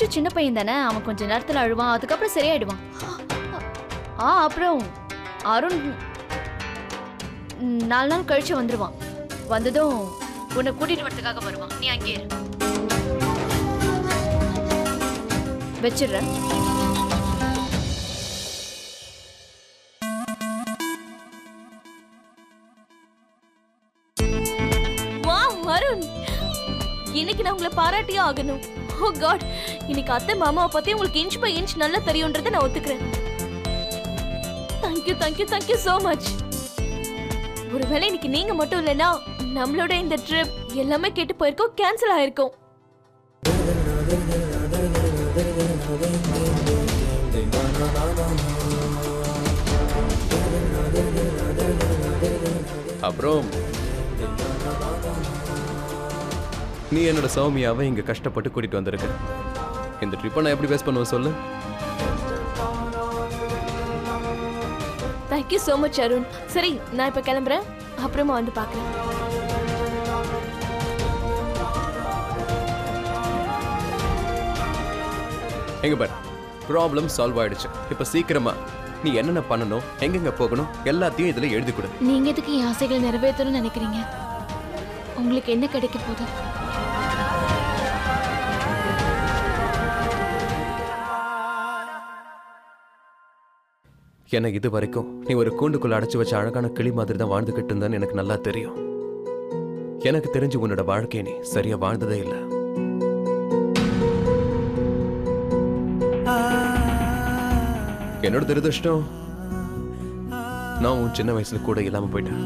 கொஞ்சம் சின்ன பையன் தானே, அவன் கொஞ்ச நேரத்துல அழுவான், அதுக்கப்புறம் சரியாயிடுவான். அப்புறம் அருண் 4 நாள் கழிச்சு வந்துருவான். வந்ததும் உன்னை கூட்டிட்டு வரதுக்காக வருவான். நீ அங்கே இரு. வச்சிடுறேன். அருண், இன்னைக்கு நான் உங்களை பாராட்டியே ஆகணும். ஓ காட், இன்னைக்கு அத்தை மாமாவை பத்தி உங்களுக்கு இன்ச் பை இன்ச் நல்லா தெரியும்ன்றதை நான் ஒத்துக்கிறேன். Thank you thank you thank you so much. ஒருவேளை இன்னைக்கு நீங்க மட்டும் இல்லைன்னா நம்மளோட இந்த ட்ரிப் எல்லாமே கேட்டு போயிருக்கோம், கேன்சல் ஆயிருக்கும். அப்புறம் நீ என்னோட சௌமியாவை இங்க கஷ்டப்பட்டு கூட்டிட்டு வந்திருக்க. இந்த ட்ரிப்பை நான் எப்படி வேஸ்ட் பண்ணுவேன் சொல்லு? Thank you so much Arun. சரி, நான் இப்ப கிளம்புறேன், அப்புறமா வந்து பார்க்கறேன். எங்க பாரு, ப்ராப்ளம் சால்வ் ஆயிடுச்சு. இப்ப சீக்கிரமா நீ என்னென்ன பண்ணணும், எங்கெங்க போகணும் எல்லாத்தையும் இதுல எழுதி கொடு. நீங்க எதுக்கு என் ஆசைகளை நிறைவேற்றணும்னு நினைக்கிறீங்க? உங்களுக்கு என்ன கிடைக்க போகுது? ஏன்னா இது வரைக்கும் நீ ஒரு கூண்டுக்குள்ள அடைச்சு வச்ச அழகான கிளி மாதிரி தான் வாழ்ந்துகிட்டு இருந்தேன்னு எனக்கு நல்லா தெரியும். எனக்கு தெரிஞ்சு உன்னோட வாழ்க்கையை நீ சரியா வாழ்ந்ததே இல்லை. என்னோட துரதிர்ஷ்டம், நான் உன் சின்ன வயசுல கூட இல்லாம போயிட்டேன்.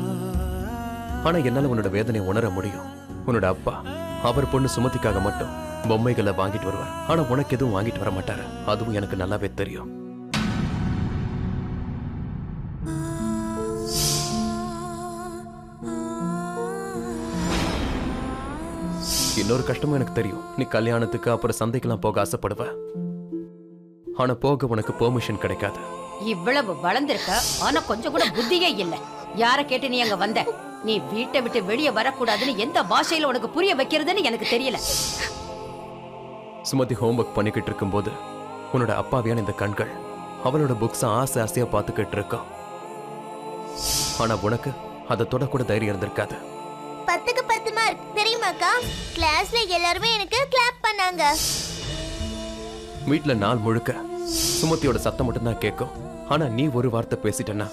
ஆனா என்னால உன்னோட வேதனை உணர முடியும். உன்னோட அப்பா அவர் பொண்ணு சுமதிக்காக மட்டும் பொம்மைகளை வாங்கிட்டு வருவார். ஆனா உனக்கு எதுவும் வாங்கிட்டு வர மாட்டாரு. அதுவும் எனக்கு நல்லாவே தெரியும். இன்னொரு கஷ்டமும் எனக்கு தெரியும். நீ கல்யாணத்துக்கு அப்புறம் சந்தைக்கெல்லாம் போக ஆசைப்படுவ. ஆனா போக உனக்கு பெர்மிஷன் கிடைக்காது. இவ்வளவு வளர்ந்திருக்க, ஆனா கொஞ்சம் கூட புத்தியே இல்ல. யார கேட்டு நீ அங்க வந்த? நீ வீட்டை விட்டு வெளியே வரக்கூடாதுன்னு எந்த பாஷையில உனக்கு புரிய வைக்கிறதுன்னு எனக்கு தெரியல. சுமதி ஹோம்ஒர்க் பண்ணிக்கிட்டு இருக்கும் போது உன்னோட அப்பாவியான இந்த கண்கள் அவளோட புக்ஸ் ஆசை ஆசையா பார்த்துக்கிட்டு இருக்கா. ஆனா உனக்கு அதை தொடக்கூட தைரியம் இருந்திருக்காது. 10க்கு 10 மார்க் தெரியுமாக்கா? கிளாஸ்ல எல்லாரும் எனக்கு கிளாப் பண்ணாங்க. வீட்டுல நாள் முழுக்க சுமதியோட சத்தம் மட்டும் தான் கேட்கும். ஆனா நீ ஒரு வார்த்தை பேசிட்டனா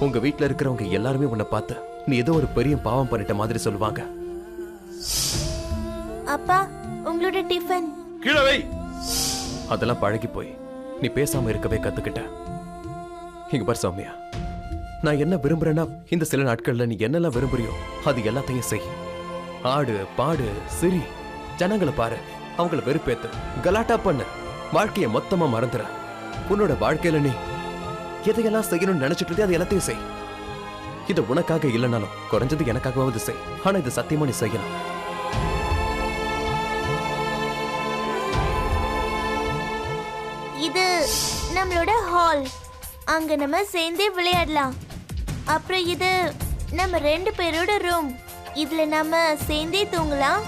உங்க வீட்டுல இருக்கிறவங்க எல்லாருமே உன்னை பார்த்து நீ ஏதோ ஒரு பெரிய பாவம் பண்ணிட்ட மாதிரி சொல்லுவாங்க. அப்பா, உங்களோட டிஃபன் கீழே வை. அதெல்லாம் பழகி போய் நீ பேசாம இருக்கவே கத்துக்கிட்ட. இங்க பாரு சௌமியா, நான் என்ன விரும்புறேன்னா இந்த சில நாட்கள்ல நீ என்னெல்லாம் விரும்புறியோ அது எல்லாத்தையும் செய். ஆடு, பாடு, சிரி, ஜனங்களை பாரு, அவங்கள வெறுப்பேத்து, கலாட்டா பண்ணு, வாழ்க்கையை மொத்தமா மறந்துற. உன்னோட வாழ்க்கையில நீ எதையெல்லாம் செய்யணும்னு நினைச்சிட்டு அது எல்லாத்தையும் செய். இது உனக்காக இல்லைனாலும் குறைஞ்சது எனக்காகவாவது செய். ஆனா இது சத்தியமா நீ செய்யணும். இது நம்மளோட ஹால். அங்க நம்ம சேர்ந்தே விளையாடலாம். அப்புறம் இது நம்ம 2 பேரோட ரூம். இதுல நம்ம சேர்ந்தே தூங்கலாம்.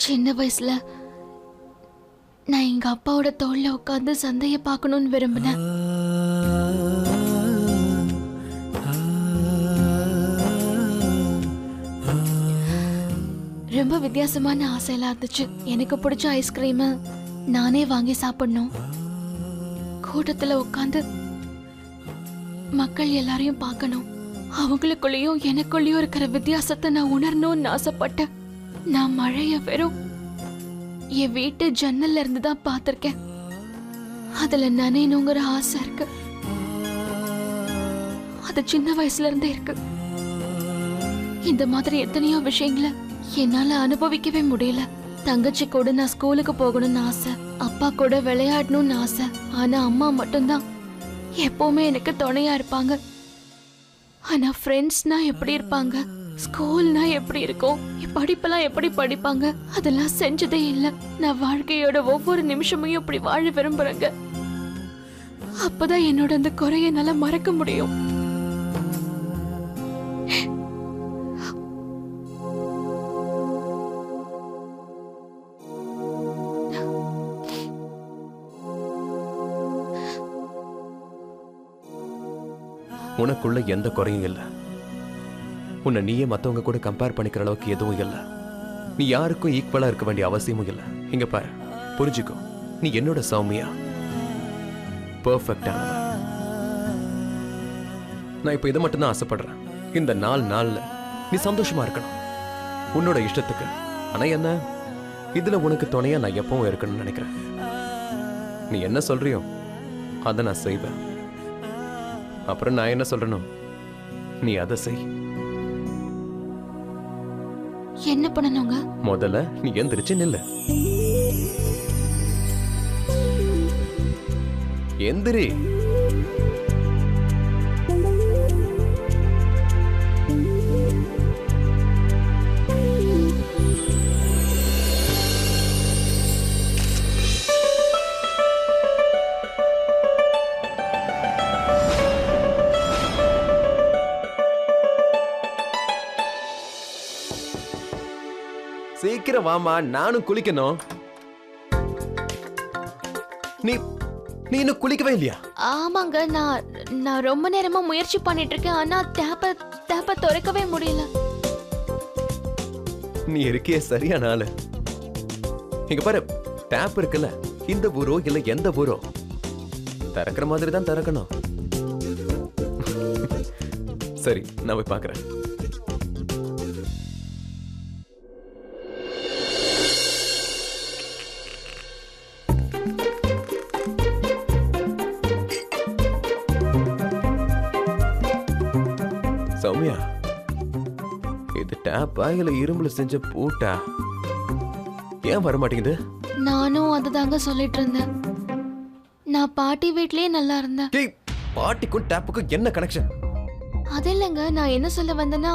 சின்ன வயசுல நான் எங்க அப்பாவோட தோல்ல உட்காந்து சந்தையை பார்க்கணும்னு விரும்பினேன். ரொம்ப வித்தியாசமான ஆசையெல்லாம் இருந்துச்சு. எனக்கு பிடிச்ச ஐஸ்கிரீம் நானே வாங்கி சாப்பிடணும். கூட்டத்துல உட்காந்து மக்கள் எல்லாரையும் பார்க்கணும். அவங்களுக்குள்ளேயும் எனக்குள்ளேயும் இருக்கிற வித்தியாசத்தை நான் உணரணும்னு ஆசைப்பட்டேன். நான் மழைய வெறும் என் வீட்டு ஜன்னல்ல இருந்து தான் பார்த்திருக்கேன். அதுல நனையணுங்கிற ஆசை இருக்கு. அது சின்ன வயசுல இருந்தே இருக்கு. இந்த மாதிரி எத்தனையோ விஷயங்களை என்னால அனுபவிக்கவே முடியல. தங்கச்சி கூட நான் ஸ்கூலுக்கு போகணும்னு ஆசை, அப்பா கூட விளையாடணும்னு ஆசை. ஆனா அம்மா மட்டும்தான் எப்பவுமே எனக்கு துணையா இருப்பாங்க. ஆனா ஃப்ரெண்ட்ஸ்னா எப்படி இருப்பாங்க, ஸ்கூல்னா எப்படி இருக்கும், படிப்பெல்லாம் எப்படி படிப்பாங்க, அதெல்லாம் செஞ்சதே இல்லை. நான் வாழ்க்கையோட ஒவ்வொரு நிமிஷமையும் இப்படி வாழ விரும்புறேங்க. அப்பதான் என்னோட அந்த குறைய என்னால மறக்க முடியும். உனக்குள்ள எந்த குறையும் இல்லை. உன்னை நீயே மத்தவங்க கூட கம்பேர் பண்ணிக்கிற அளவுக்கு எதுவும் இல்லை. நீ யாருக்கும் ஈக்குவலா இருக்க வேண்டிய அவசியமும் இல்லை. இங்க பாரு, புரிஞ்சுக்கோ, நீ என்னோட சௌமியா, பெர்ஃபெக்டானவ. நான் இப்ப இதை மட்டும் தான் ஆசைப்படுறேன். இந்த நாள்ல நீ சந்தோஷமா இருக்கணும், உன்னோட இஷ்டத்துக்கு. ஆனா என்ன, இதுல உனக்கு துணையா நான் எப்பவும் இருக்கணும்னு நினைக்கிறேன். நீ என்ன சொல்றியோ அதை நான் செய்வேன். அப்புறம் நான் என்ன சொல்றேனோ நீ அதை செய். என்ன பண்ணணுங்க? முதல்ல நீ எந்திரிச்சு நில்லு. எந்திரி. சீக்கிரம் வாமா, நானும் குளிக்கணும். நீ நீ இன்னும் குளிக்கவே இல்லையா? ஆமாங்க, நான் ரொம்ப நேரமா முயற்சி பண்ணிட்டு இருக்கேன். ஆனா டேப்ப திறக்கவே முடியல. நீ இருக்கியே சரியான ஆளு. இங்க பாரு, டேப் இருக்குல்ல, இந்த ஊரோ இல்ல எந்த ஊரோ திறக்கிற மாதிரி தான் திறக்கணும். சரி, நான் போய் பார்க்கறேன். சௌமியா, இது டேப்பா இல்ல இரும்புல செஞ்ச பூட்டா? ஏன் வர மாட்டேங்குது? நானும் அதுதாங்க சொல்லிட்டு இருந்தேன். நான் பாட்டி வீட்லயே நல்லா இருந்தேன். டேய், பாட்டிக்கும் டேப்புக்கும் என்ன கனெக்ஷன்? அது இல்லைங்க, நான் என்ன சொல்ல வந்தேன்னா,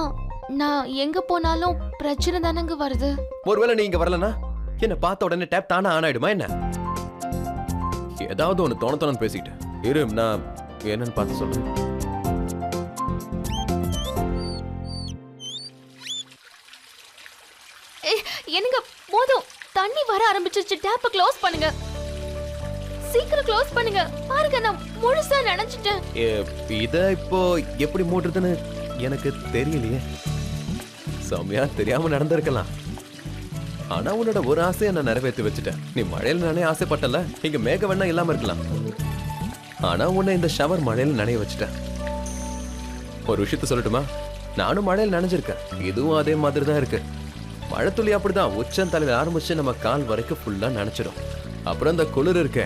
நான் எங்க போனாலும் பிரச்சனை தானங்க வருது. ஒருவேளை நீ இங்க வரலனா என்ன பார்த்த உடனே டேப் தானா ஆன் ஆயிடுமா என்ன? ஏதாவது ஒன்று தோணத்தோணு பேசிக்கிட்டு இரு, நான் என்னன்னு பார்த்து சொல்றேன். என்னங்க, போதும், தண்ணி வர ஆரம்பிச்சிருச்சு. டேப்பை க்ளோஸ் பண்ணுங்க, சீக்கிரம் க்ளோஸ் பண்ணுங்க. பாருங்க, நான் முழுசா நினைச்சிட்டேன். இத இப்போ எப்படி மூடுறதுன்னு எனக்கு தெரியலையே. சௌமியா, தெரியாம நடந்திருக்கலாம். ஆனா உன்னோட ஒரு ஆசையை நான் நிறைவேற்றி வச்சுட்டேன். நீ மழையில நனைய ஆசைப்பட்டல, இங்க மேக வேணா இல்லாம இருக்கலாம். ஆனா உன்னை இந்த ஷவர் மழையில நனைய வச்சுட்டேன். ஒரு விஷயத்த சொல்லட்டுமா? நானும் மழையில நனைஞ்சிருக்கேன். இதுவும் அதே மாதிரி தான் இருக்கு. மழை துளி அப்படிதான் உச்சந்தலையில ஆரம்பிச்சு நம்ம கால் வரைக்கும் ஃபுல்லா நனைச்சிடும். அப்புறம் இந்த குளிர் இருக்க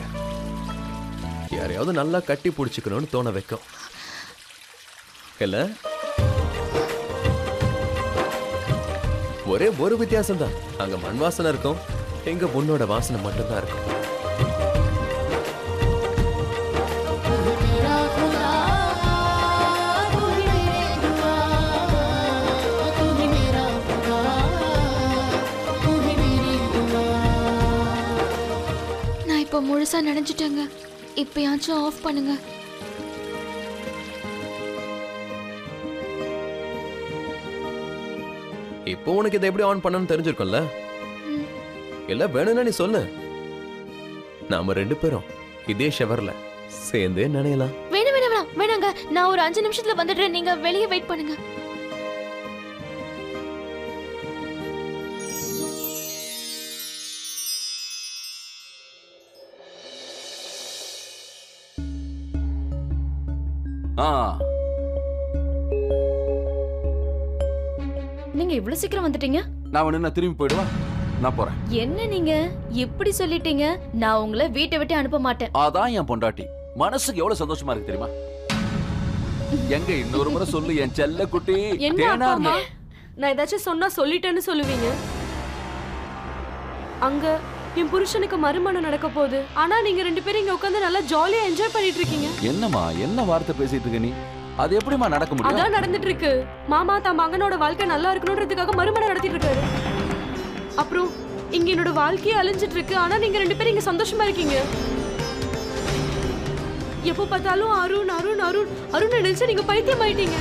யாரையாவது நல்லா கட்டி பிடிச்சிக்கணும்னு தோண வைக்கும் இல்ல? ஒரே ஒரு வித்தியாசம் தான், அங்க மண் வாசனை இருக்கும், எங்க உன்னோட வாசனை மட்டும்தான் இருக்கும். நான் இப்போ முழுசா நினைச்சிட்டேங்க. இப்பயாச்சும் ஆஃப் பண்ணுங்க. இப்போ உனக்கு இதை எப்படி ஆன் பண்ணணும்னு தெரிஞ்சிருக்கும்ல? இல்ல வேணும்னா நீ சொல்லு, நாம ரெண்டு பேரும் இதே ஷவர்ல சேர்ந்தே நனையலாம். வேணாங்க, நான் ஒரு 5 நிமிஷத்துல வந்துடுறேன். நீங்க வெளியே வெயிட் பண்ணுங்க. நீங்க இவ்வளவு சீக்கிரம் வந்துட்டீங்க? நான் என்ன திரும்பி போயிடுவா? நான் போறேன். என்ன நீங்க எப்படி சொல்லிட்டீங்க? நான் உங்களை வீட்டை விட்டு அனுப்ப மாட்டேன். அதான் என் பொண்டாட்டி. மனசுக்கு எவ்வளவு சந்தோஷமா இருக்கு தெரியுமா? எங்க இன்னொரு முறை சொல்லு என் செல்ல குட்டி. என்ன அம்மா, நான் ஏதாச்சும் சொன்னா சொல்லிட்டேன்னு சொல்லுவீங்க. அங்க என் புருஷனுக்கு மறுமணம் நடக்க போகுது. ஆனா நீங்க ரெண்டு பேரும் இங்க உட்கார்ந்து நல்லா ஜாலியா என்ஜாய் பண்ணிட்டு இருக்கீங்க. என்னம்மா, என்ன வார்த்தை பேசிட்டு இருக்க நீ? அது எப்படிமா நடக்க முடியும்? அதான் நடந்துட்டு இருக்கு. மாமா தான் மகனோட வாழ்க்கை நல்லா இருக்கணும்ன்றதுக்காக மறுமணம் நடத்திட்டு இருக்காரு. அப்புறம் இங்க என்னோட வாழ்க்கையே அழிஞ்சிட்டு இருக்கு. ஆனா நீங்க ரெண்டு பேரும் இங்க சந்தோஷமா இருக்கீங்க. எப்போ பார்த்தாலும் அருண் அருண் அருண் அருண் நினைச்சு நீங்க பைத்தியம் ஆயிட்டீங்க.